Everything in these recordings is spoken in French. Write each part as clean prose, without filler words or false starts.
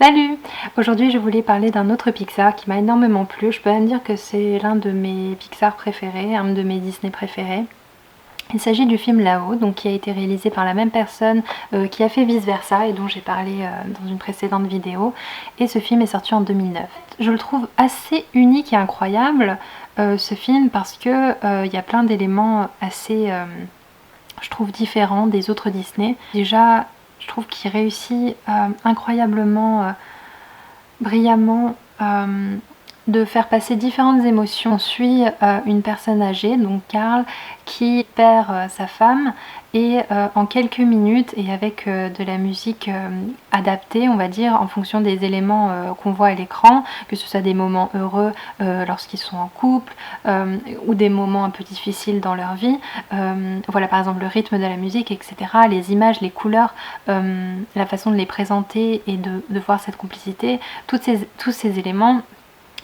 Salut! Aujourd'hui je voulais parler d'un autre Pixar qui m'a énormément plu. Je peux même dire que c'est l'un de mes Pixar préférés, un de mes Disney préférés. Il s'agit du film Là-haut, donc qui a été réalisé par la même personne qui a fait Vice Versa et dont j'ai parlé dans une précédente vidéo. Et ce film est sorti en 2009. Je le trouve assez unique et incroyable ce film parce que il y a plein d'éléments assez, je trouve, différents des autres Disney. Déjà, je trouve qu'il réussit incroyablement, brillamment, de faire passer différentes émotions. On suit une personne âgée, donc Carl, qui perd sa femme et en quelques minutes et avec de la musique adaptée, on va dire, en fonction des éléments qu'on voit à l'écran, que ce soit des moments heureux lorsqu'ils sont en couple ou des moments un peu difficiles dans leur vie. Voilà, par exemple le rythme de la musique, etc., les images, les couleurs, la façon de les présenter et de voir cette complicité, tous ces éléments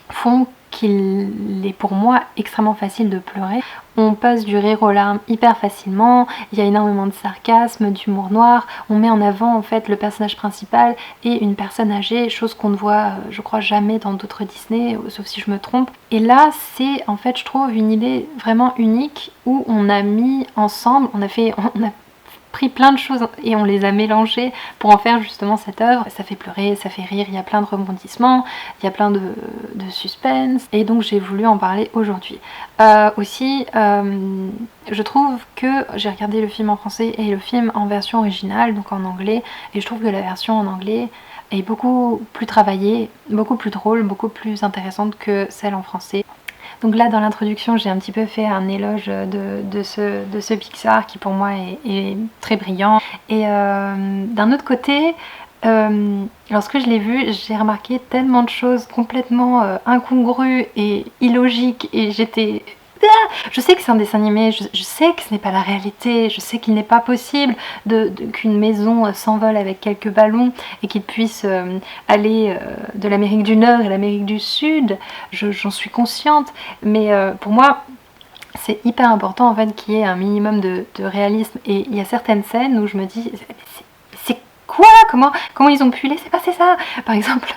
font qu'il est pour moi extrêmement facile de pleurer. On passe du rire aux larmes hyper facilement, il y a énormément de sarcasme, d'humour noir, on met en avant en fait le personnage principal et une personne âgée, chose qu'on ne voit je crois jamais dans d'autres Disney, sauf si je me trompe. Et là c'est en fait je trouve une idée vraiment unique où on a mis ensemble, on a pris plein de choses et on les a mélangées pour en faire justement cette œuvre. Ça fait pleurer, ça fait rire, il y a plein de rebondissements, il y a plein de suspense et donc j'ai voulu en parler aujourd'hui. Aussi, je trouve que j'ai regardé le film en français et le film en version originale, donc en anglais, et je trouve que la version en anglais est beaucoup plus travaillée, beaucoup plus drôle, beaucoup plus intéressante que celle en français. Donc là dans l'introduction j'ai un petit peu fait un éloge de ce Pixar qui pour moi est très brillant. Et d'un autre côté, lorsque je l'ai vu, j'ai remarqué tellement de choses complètement incongrues et illogiques et j'étais... Je sais que c'est un dessin animé, je sais que ce n'est pas la réalité, je sais qu'il n'est pas possible qu'une maison s'envole avec quelques ballons et qu'il puisse aller de l'Amérique du Nord à l'Amérique du Sud, j'en suis consciente, mais pour moi c'est hyper important en fait qu'il y ait un minimum de réalisme et il y a certaines scènes où je me dis c'est quoi, comment ils ont pu laisser passer ça? Par exemple,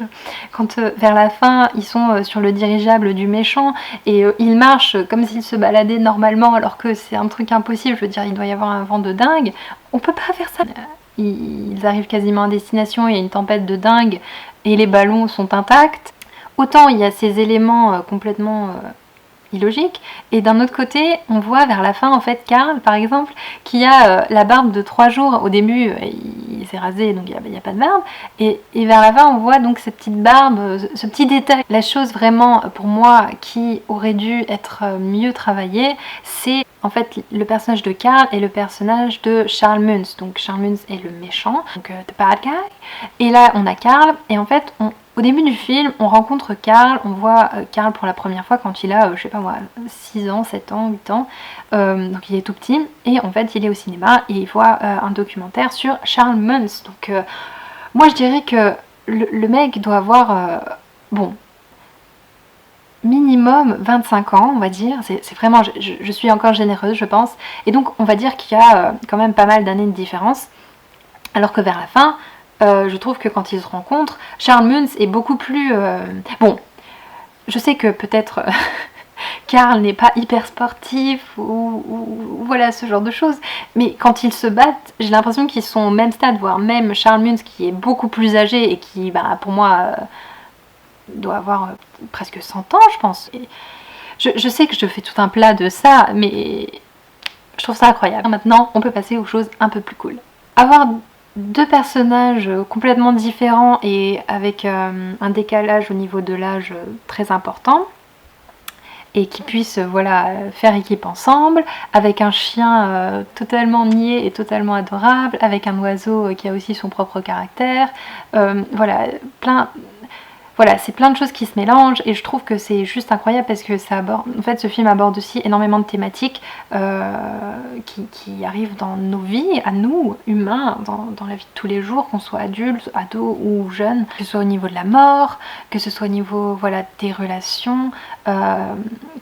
quand vers la fin, ils sont sur le dirigeable du méchant et ils marchent comme s'ils se baladaient normalement alors que c'est un truc impossible, je veux dire, il doit y avoir un vent de dingue. On peut pas faire ça. Ils arrivent quasiment à destination, il y a une tempête de dingue et les ballons sont intacts. Autant il y a ces éléments complètement... illogique, et d'un autre côté on voit vers la fin en fait Carl par exemple qui a la barbe de 3 jours. Au début il s'est rasé donc il n'y a pas de barbe et vers la fin on voit donc cette petite barbe, ce petit détail. La chose vraiment pour moi qui aurait dû être mieux travaillée, c'est en fait le personnage de Carl et le personnage de Charles Muntz. Donc Charles Muntz est le méchant, donc the bad guy, et là on a Carl et en fait au début du film, on rencontre Carl, on voit Carl pour la première fois quand il a, je sais pas moi, 6 ans, 7 ans, 8 ans, donc il est tout petit, et en fait il est au cinéma et il voit un documentaire sur Charles Muntz. Donc moi je dirais que le mec doit avoir, bon, minimum 25 ans, on va dire, c'est vraiment, je suis encore généreuse je pense, et donc on va dire qu'il y a quand même pas mal d'années de différence, alors que vers la fin, je trouve que quand ils se rencontrent, Charles Muntz est beaucoup plus... Bon, je sais que peut-être Carl n'est pas hyper sportif ou voilà ce genre de choses, mais quand ils se battent, j'ai l'impression qu'ils sont au même stade, voire même Charles Muntz qui est beaucoup plus âgé et qui, bah, pour moi, doit avoir presque 100 ans, je pense. Et je sais que je fais tout un plat de ça, mais je trouve ça incroyable. Maintenant, on peut passer aux choses un peu plus cool. Avoir deux personnages complètement différents et avec un décalage au niveau de l'âge très important et qui puissent voilà, faire équipe ensemble, avec un chien totalement niais et totalement adorable, avec un oiseau qui a aussi son propre caractère, voilà, plein... voilà, c'est plein de choses qui se mélangent et je trouve que c'est juste incroyable parce que ça aborde, en fait ce film aborde aussi énormément de thématiques qui arrivent dans nos vies, à nous, humains, dans la vie de tous les jours, qu'on soit adulte, ado ou jeune, que ce soit au niveau de la mort, que ce soit au niveau voilà, des relations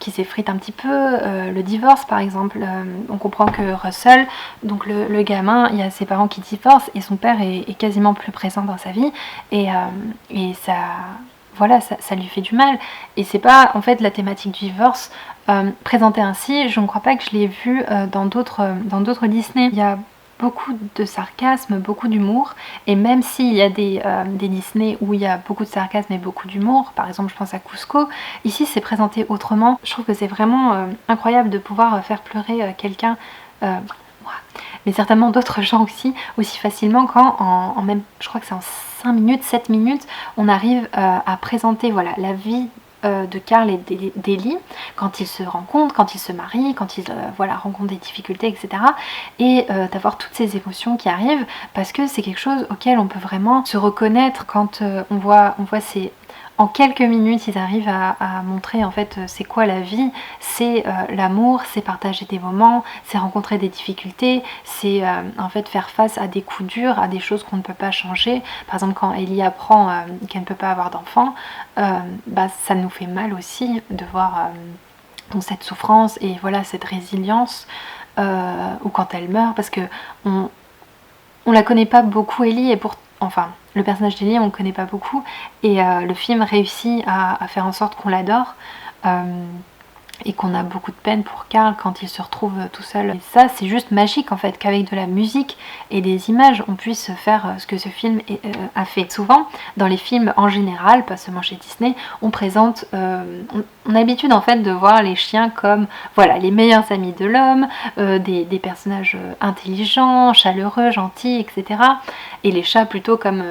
qui s'effritent un petit peu, le divorce par exemple. On comprend que Russell, donc le gamin, il y a ses parents qui divorcent et son père est quasiment plus présent dans sa vie et ça, voilà, ça lui fait du mal. Et c'est pas en fait la thématique du divorce présentée ainsi, je ne crois pas que je l'ai vu dans d'autres Disney. Il y a beaucoup de sarcasme, beaucoup d'humour, et même s'il y a des Disney où il y a beaucoup de sarcasme et beaucoup d'humour, par exemple je pense à Cusco, ici c'est présenté autrement. Je trouve que c'est vraiment incroyable de pouvoir faire pleurer quelqu'un, mais certainement d'autres gens aussi facilement quand en même, je crois que c'est en 5 minutes, 7 minutes, on arrive à présenter voilà, la vie de Carl et d'Ellie quand ils se rencontrent, quand ils se marient, quand ils voilà, rencontrent des difficultés, etc. Et d'avoir toutes ces émotions qui arrivent parce que c'est quelque chose auquel on peut vraiment se reconnaître quand on voit ces... En quelques minutes, ils arrivent à montrer en fait c'est quoi la vie, c'est l'amour, c'est partager des moments, c'est rencontrer des difficultés, c'est en fait faire face à des coups durs, à des choses qu'on ne peut pas changer. Par exemple, quand Ellie apprend qu'elle ne peut pas avoir d'enfant, ça nous fait mal aussi de voir cette souffrance et voilà cette résilience, ou quand elle meurt, parce que on la connaît pas beaucoup Ellie, et enfin le personnage d'Ellie on le connaît pas beaucoup, et le film réussit à faire en sorte qu'on l'adore, et qu'on a beaucoup de peine pour Carl quand il se retrouve tout seul. Et ça c'est juste magique en fait, qu'avec de la musique et des images on puisse faire ce que ce film a fait. Souvent dans les films en général, pas seulement chez Disney, on présente, on a l'habitude en fait de voir les chiens comme voilà, les meilleurs amis de l'homme, des personnages intelligents, chaleureux, gentils, etc. Et les chats plutôt comme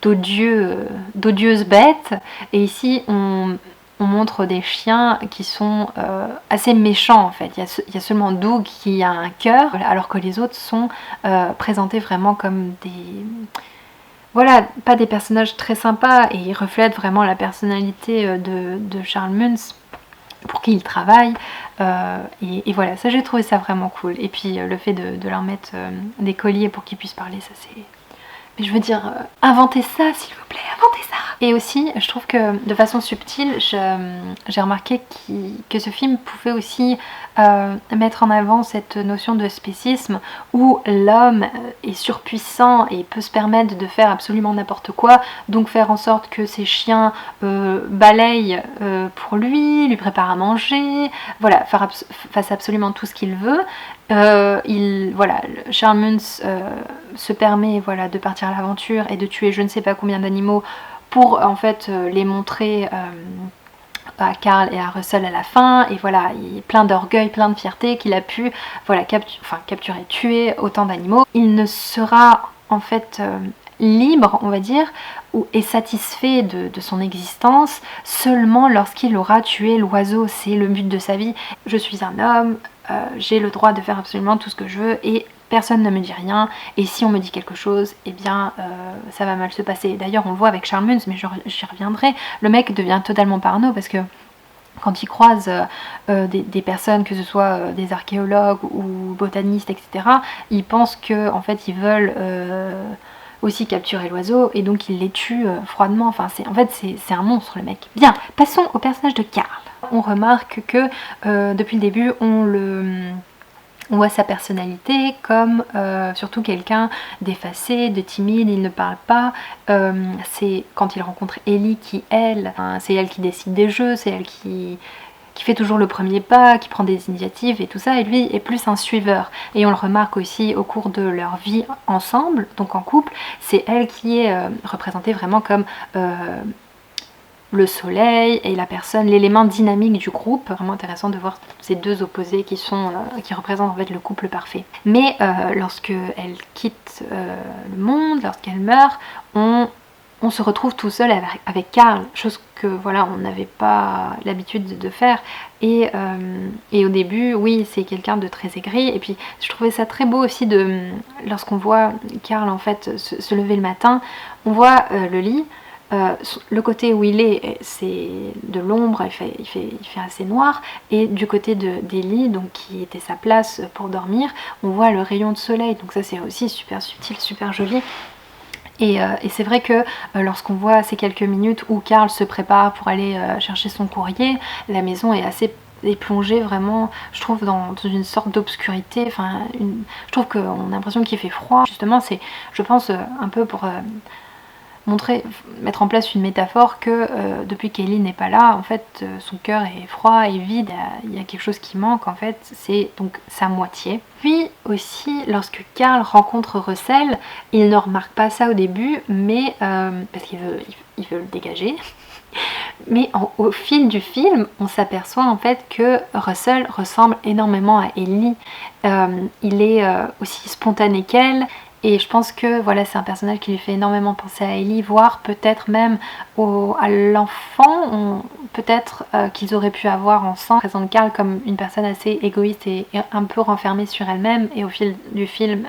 d'odieuses bêtes. Et ici on montre des chiens qui sont assez méchants en fait. Il y a seulement Doug qui a un cœur, alors que les autres sont présentés vraiment comme des... Voilà, pas des personnages très sympas, et ils reflètent vraiment la personnalité de Charles Muntz, pour qui il travaille, et voilà, ça j'ai trouvé ça vraiment cool. Et puis le fait de leur mettre des colliers pour qu'ils puissent parler, ça c'est... Mais je veux dire, inventez ça s'il vous plaît, inventez ça. Et aussi, je trouve que de façon subtile, j'ai remarqué que ce film pouvait aussi mettre en avant cette notion de spécisme où l'homme est surpuissant et peut se permettre de faire absolument n'importe quoi, donc faire en sorte que ses chiens balayent pour lui préparent à manger, voilà, fasse absolument tout ce qu'il veut. Voilà, Charles Muntz se permet voilà, de partir à l'aventure et de tuer je ne sais pas combien d'animaux pour en fait les montrer à Carl et à Russell à la fin, et voilà, il est plein d'orgueil, plein de fierté qu'il a pu voilà, capturer, tuer autant d'animaux. Il ne sera en fait libre, on va dire, et satisfait de son existence seulement lorsqu'il aura tué l'oiseau. C'est le but de sa vie. Je suis un homme, j'ai le droit de faire absolument tout ce que je veux et personne ne me dit rien, et si on me dit quelque chose, eh bien ça va mal se passer. D'ailleurs on le voit avec Charles Muntz, mais j'y reviendrai, le mec devient totalement parano parce que quand il croise des personnes, que ce soit des archéologues ou botanistes, etc., il pense que en fait ils veulent aussi capturer l'oiseau, et donc il les tue froidement. Enfin en fait c'est un monstre le mec. Bien, passons au personnage de Carl. On remarque que depuis le début on voit sa personnalité comme surtout quelqu'un d'effacé, de timide, il ne parle pas. C'est quand il rencontre Ellie qui, elle, c'est elle qui décide des jeux, c'est elle qui fait toujours le premier pas, qui prend des initiatives et tout ça, et lui est plus un suiveur. Et on le remarque aussi au cours de leur vie ensemble, donc en couple, c'est elle qui est représentée vraiment comme... le soleil et la personne, l'élément dynamique du groupe. Vraiment intéressant de voir ces deux opposés qui représentent en fait le couple parfait. Mais lorsque elle quitte le monde, lorsqu'elle meurt, on se retrouve tout seul avec Carl, chose que voilà on n'avait pas l'habitude de faire. Et au début, oui, c'est quelqu'un de très aigri. Et puis je trouvais ça très beau aussi lorsqu'on voit Carl en fait se lever le matin, on voit le lit. Le côté où il est, c'est de l'ombre, il fait assez noir, et du côté d'Ellie, donc qui était sa place pour dormir, on voit le rayon de soleil, donc ça c'est aussi super subtil, super joli. Et c'est vrai que lorsqu'on voit ces quelques minutes où Carl se prépare pour aller chercher son courrier, la maison est assez plongée vraiment, je trouve, dans une sorte d'obscurité. Enfin, je trouve qu'on a l'impression qu'il fait froid. Justement, c'est, je pense, un peu pour mettre en place une métaphore que depuis qu'Ellie n'est pas là, en fait, son cœur est froid et vide, il y a quelque chose qui manque, en fait, c'est donc sa moitié. Puis aussi, lorsque Carl rencontre Russell, il ne remarque pas ça au début, mais parce qu'il veut le dégager. Mais au fil du film, on s'aperçoit en fait que Russell ressemble énormément à Ellie. Il est aussi spontané qu'elle. Et je pense que voilà, c'est un personnage qui lui fait énormément penser à Ellie, voire peut-être même à l'enfant, peut-être qu'ils auraient pu avoir ensemble. Présente Carl comme une personne assez égoïste et un peu renfermée sur elle-même, et au fil du film,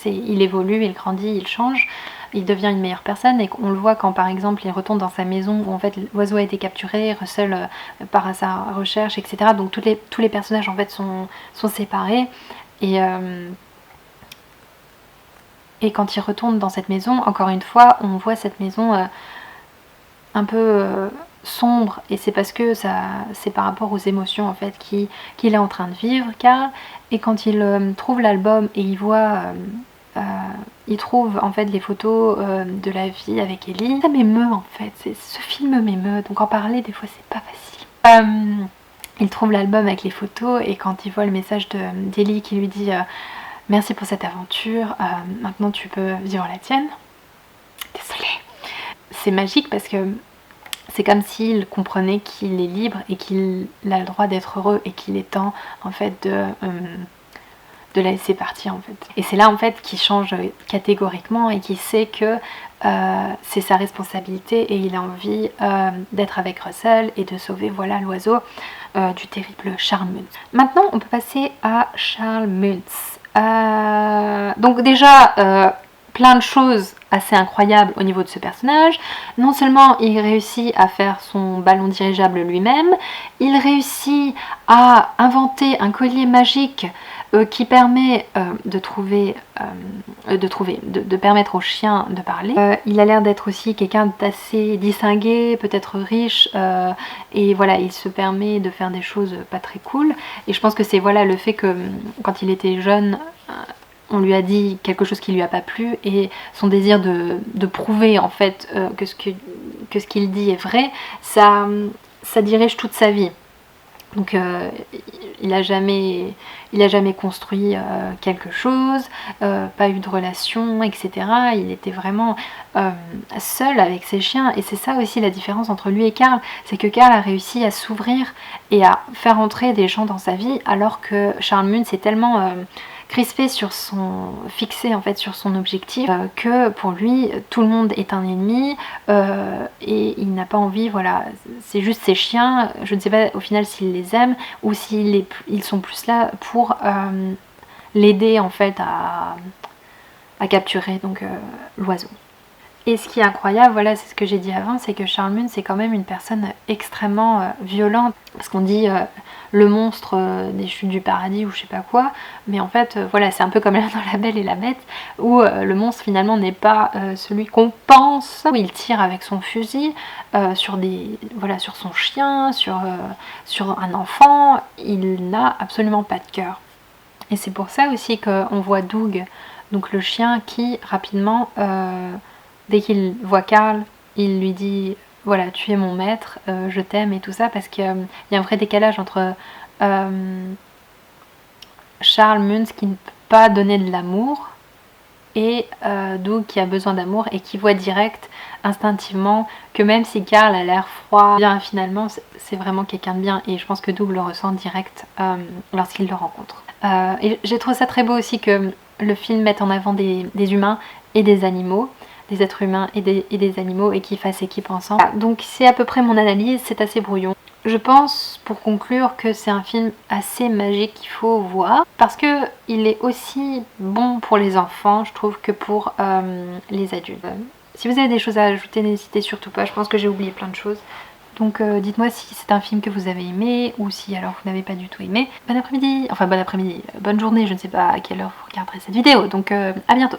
il évolue, il grandit, il change, il devient une meilleure personne, et on le voit quand par exemple il retourne dans sa maison où en fait l'oiseau a été capturé, Russell part à sa recherche, etc. Donc tous les personnages en fait sont séparés, et quand il retourne dans cette maison, encore une fois, on voit cette maison un peu sombre, et c'est parce que c'est par rapport aux émotions en fait qu'il est en train de vivre, Carl. Et quand il trouve l'album et il trouve en fait les photos de la vie avec Ellie, ça m'émeut en fait, ce film m'émeut, donc en parler des fois c'est pas facile. Il trouve l'album avec les photos, et quand il voit le message d'Ellie qui lui dit merci pour cette aventure, maintenant tu peux vivre la tienne. Désolée. C'est magique parce que c'est comme s'il comprenait qu'il est libre et qu'il a le droit d'être heureux, et qu'il est temps en fait de la laisser partir en fait. Et c'est là en fait qu'il change catégoriquement, et qu'il sait que c'est sa responsabilité, et il a envie d'être avec Russell et de sauver voilà l'oiseau du terrible Charles Muntz. Maintenant on peut passer à Charles Muntz. Donc déjà plein de choses assez incroyables au niveau de ce personnage. Non seulement il réussit à faire son ballon dirigeable lui-même, il réussit à inventer un collier magique qui permet de permettre aux chiens de parler. Il a l'air d'être aussi quelqu'un d'assez distingué, peut-être riche, et voilà, il se permet de faire des choses pas très cool. Et je pense que c'est voilà le fait que quand il était jeune, on lui a dit quelque chose qui lui a pas plu, et son désir de prouver en fait que ce qu'il dit est vrai, ça dirige toute sa vie. Donc il a jamais construit quelque chose, pas eu de relation, etc. Il était vraiment seul avec ses chiens, et c'est ça aussi la différence entre lui et Carl, c'est que Carl a réussi à s'ouvrir et à faire entrer des gens dans sa vie, alors que Charles Muntz est tellement crispé fixé en fait sur son objectif, que pour lui tout le monde est un ennemi, et il n'a pas envie, voilà, c'est juste ses chiens, je ne sais pas au final s'il les aime ou s'ils sont plus là pour l'aider en fait à capturer donc l'oiseau. Et ce qui est incroyable, voilà, c'est ce que j'ai dit avant, c'est que Charles Muntz c'est quand même une personne extrêmement violente, parce qu'on dit le monstre des chutes du paradis ou je sais pas quoi, mais en fait voilà, c'est un peu comme dans La Belle et la Bête, où le monstre finalement n'est pas celui qu'on pense, où il tire avec son fusil sur son chien, sur un enfant, il n'a absolument pas de cœur. Et c'est pour ça aussi qu'on voit Doug, donc le chien, qui rapidement dès qu'il voit Carl, il lui dit voilà, tu es mon maître, je t'aime et tout ça, parce qu'il y a un vrai décalage entre Charles Muntz qui ne peut pas donner de l'amour et Doug qui a besoin d'amour et qui voit direct, instinctivement, que même si Carl a l'air froid, bien finalement c'est vraiment quelqu'un de bien, et je pense que Doug le ressent direct lorsqu'il le rencontre. Et j'ai trouvé ça très beau aussi que le film mette en avant des humains et des animaux, des êtres humains et des animaux, et qui fassent équipe ensemble. Voilà, donc c'est à peu près mon analyse, c'est assez brouillon. Je pense, pour conclure, que c'est un film assez magique qu'il faut voir, parce que il est aussi bon pour les enfants, je trouve, que pour les adultes. Si vous avez des choses à ajouter, n'hésitez surtout pas, je pense que j'ai oublié plein de choses. Donc dites-moi si c'est un film que vous avez aimé ou si alors vous n'avez pas du tout aimé. Bon après-midi, enfin bon après-midi, bonne journée, je ne sais pas à quelle heure vous regarderez cette vidéo, donc à bientôt.